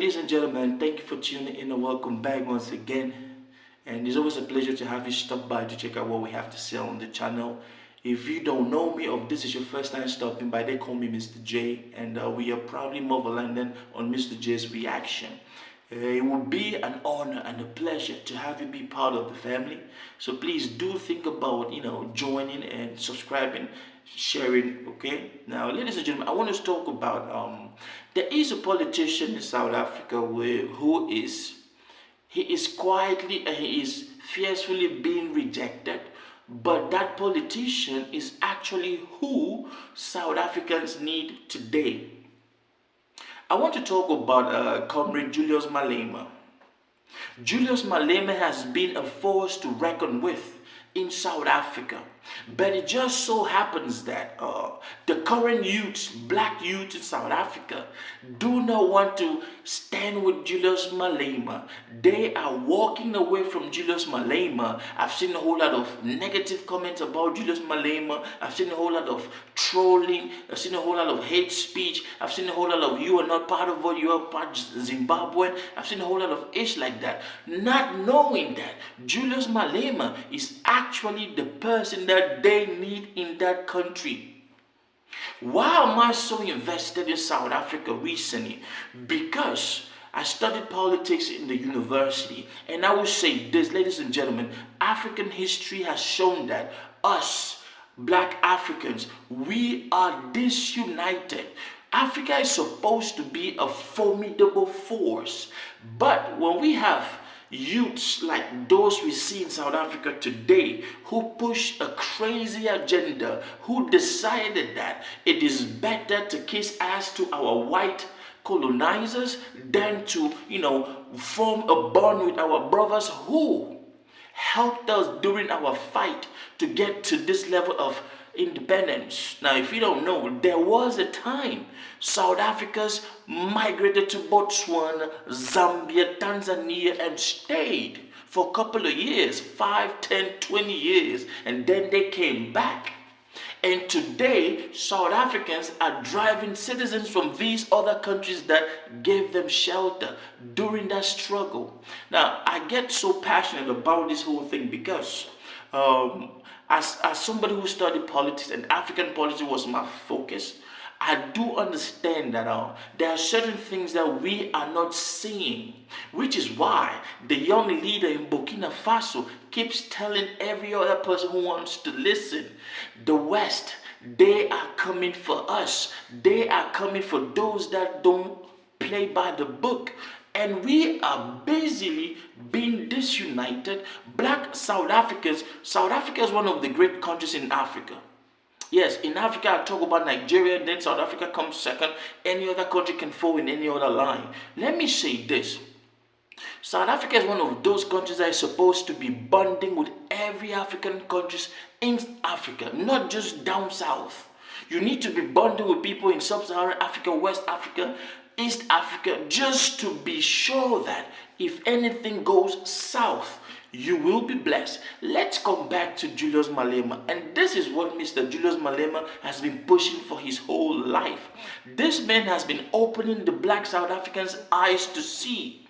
Ladies and gentlemen, thank you for tuning in and welcome back once again. And it's always a pleasure to have you stop by to check out what we have to say on the channel. If you don't know me or if this is your first time stopping by, they call me Mr. J, and we are proudly Mobile London on Mr. J's Reaction. It would be an honor and a pleasure to have you be part of the family. So please do think about, joining and subscribing, sharing. Okay. Now, ladies and gentlemen, I want to talk about there is a politician in South Africa he is quietly and he is fiercely being rejected. But that politician is actually who South Africans need today. I want to talk about Comrade Julius Malema. Julius Malema has been a force to reckon with in South Africa. But it just so happens that the current youths, black youths in South Africa, do not want to stand with Julius Malema. They are walking away from Julius Malema. I've seen a whole lot of negative comments about Julius Malema. I've seen a whole lot of trolling. I've seen a whole lot of hate speech. I've seen a whole lot of you are not part of what you are part Zimbabwean. I've seen a whole lot of ish like that. Not knowing that Julius Malema is actually the person that they need in that country. Why am I so invested in South Africa recently? Because I studied politics in the university, and I will say this, ladies and gentlemen, African history has shown that us, black Africans, we are disunited. Africa is supposed to be a formidable force, but when we have youths like those we see in South Africa today who push a crazy agenda, who decided that it is better to kiss ass to our white colonizers than to, form a bond with our brothers who helped us during our fight to get to this level of independence. Now, if you don't know, there was a time South Africans migrated to Botswana, Zambia, Tanzania, and stayed for a couple of years, 5, 10, 20 years, and then they came back. And today, South Africans are driving citizens from these other countries that gave them shelter during that struggle. Now, I get so passionate about this whole thing because as somebody who studied politics and African politics was my focus, I do understand that there are certain things that we are not seeing, which is why the young leader in Burkina Faso keeps telling every other person who wants to listen, the West, they are coming for us. They are coming for those that don't play by the book. And we are basically being disunited. Black South Africans, South Africa is one of the great countries in Africa. Yes, in Africa, I talk about Nigeria, and then South Africa comes second. Any other country can fall in any other line. Let me say this. South Africa is one of those countries that is supposed to be bonding with every African countries in Africa, not just down south. You need to be bonding with people in Sub-Saharan Africa, West Africa, East Africa, just to be sure that if anything goes south, you will be blessed. Let's come back to Julius Malema. And this is what Mr. Julius Malema has been pushing for his whole life. This man has been opening the black South Africans' eyes to see.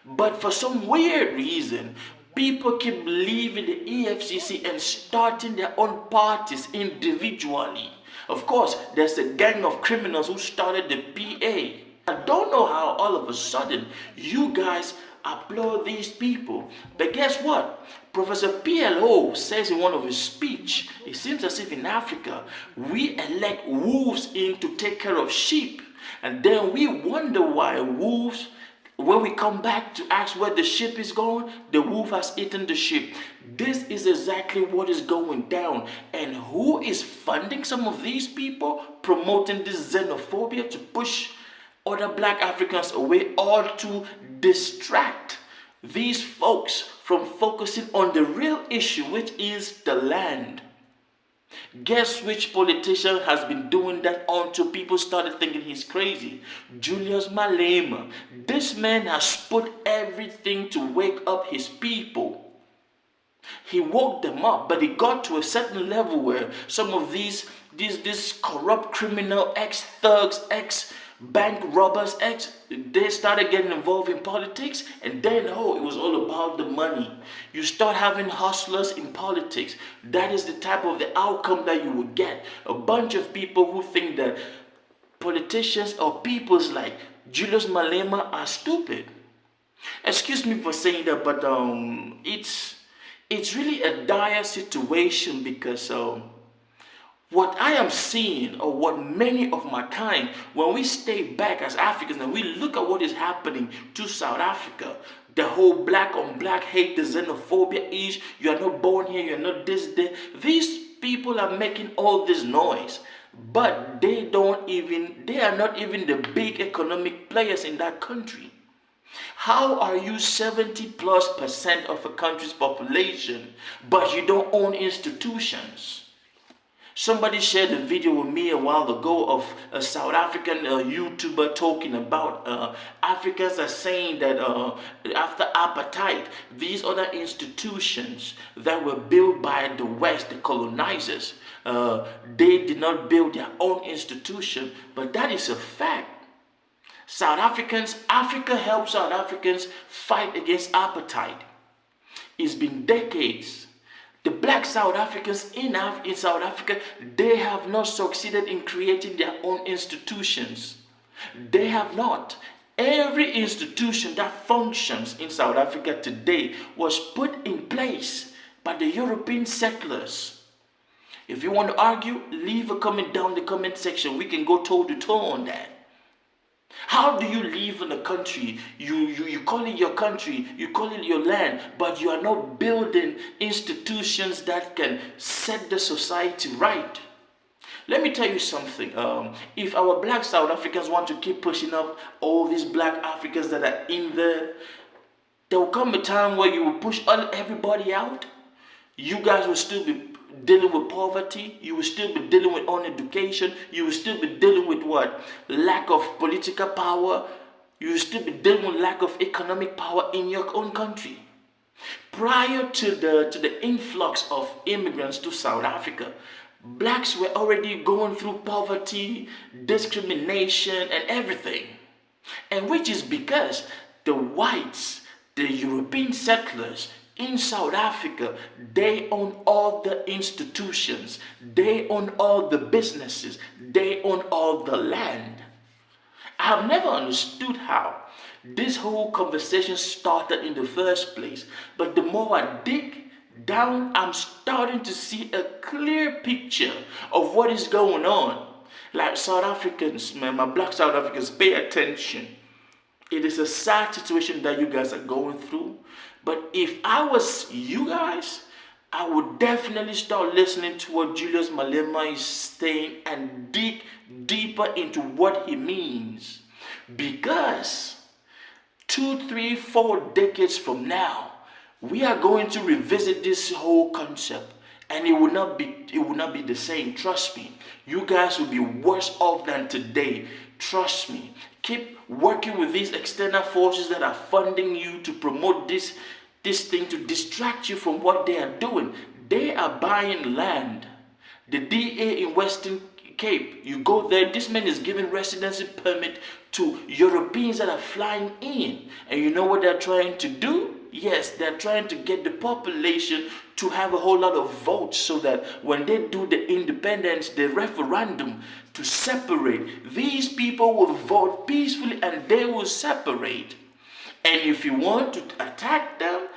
But for some weird reason, people keep leaving the EFCC and starting their own parties individually. Of course, there's a gang of criminals who started the PA. I don't know how all of a sudden you guys applaud these people. But guess what? Professor PLO says in one of his speech, it seems as if in Africa, we elect wolves in to take care of sheep. And then we wonder why wolves, when we come back to ask where the sheep is going, the wolf has eaten the sheep. This is exactly what is going down. And who is funding some of these people, promoting this xenophobia to push other black Africans away, or to distract these folks from focusing on the real issue, which is the land? Guess which politician has been doing that until people started thinking he's crazy? Julius Malema. This man has put everything to wake up his people. He woke them up, but it got to a certain level where some of these corrupt criminal ex-thugs, bank robbers, they started getting involved in politics, and then it was all about the money. You start having hustlers in politics. That is the type of the outcome that you will get. A bunch of people who think that politicians or peoples like Julius Malema are stupid. Excuse me for saying that, but it's really a dire situation, because what I am seeing, or what many of my kind, when we stay back as Africans and we look at what is happening to South Africa, the whole black on black hate, the xenophobia is, you are not born here, you're not this, there. These people are making all this noise, but they are not even the big economic players in that country. How are you 70+% of a country's population, but you don't own institutions? Somebody shared a video with me a while ago of a South African YouTuber talking about Africans are saying that after apartheid, these other institutions that were built by the West, the colonizers, they did not build their own institution, but that is a fact. Africa helped South Africans fight against apartheid. It's been decades. The black South Africans in South Africa, they have not succeeded in creating their own institutions. They have not. Every institution that functions in South Africa today was put in place by the European settlers. If you want to argue, leave a comment down in the comment section. We can go toe to toe on that. How do you live in a country, you call it your country, you call it your land, but you are not building institutions that can set the society right? Let me tell you something. If our black South Africans want to keep pushing up all these black Africans that are in there will come a time where you will push everybody out. You guys will still be dealing with poverty, you will still be dealing with uneducation, you will still be dealing with what? Lack of political power, you will still be dealing with lack of economic power in your own country. Prior to the influx of immigrants to South Africa, blacks were already going through poverty, discrimination, and everything. And which is because the whites, the European settlers, in South Africa, they own all the institutions, they own all the businesses, they own all the land. I have never understood how this whole conversation started in the first place, but the more I dig down, I'm starting to see a clear picture of what is going on. Like South Africans, man, my black South Africans, pay attention. It is a sad situation that you guys are going through. But if I was you guys, I would definitely start listening to what Julius Malema is saying and dig deeper into what he means. Because 2, 3, 4 decades from now, we are going to revisit this whole concept. And it will not be the same. Trust me. You guys will be worse off than today. Trust me. Keep working with these external forces that are funding you to promote this thing, to distract you from what they are doing. They are buying land. The DA in Western Cape, you go there, this man is giving residency permit to Europeans that are flying in. And you know what they're trying to do? Yes, they're trying to get the population to have a whole lot of votes so that when they do the independence, the referendum to separate, these people will vote peacefully and they will separate. And if you want to attack them,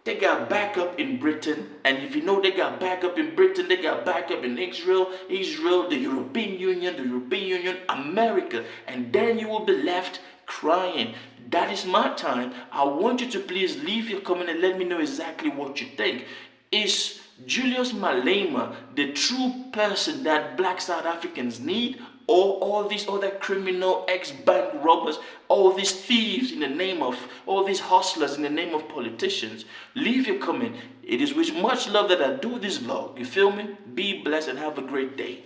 they got backup in Britain. And if you know they got backup in Britain, they got backup in Israel, the European Union, America. And then you will be left crying. That is my time. I want you to please leave your comment and let me know exactly what you think. Is Julius Malema the true person that black South Africans need? Or all these other criminal ex-bank robbers, all these thieves in the name of, all these hustlers in the name of politicians? Leave your comment. It is with much love that I do this vlog. You feel me? Be blessed and have a great day.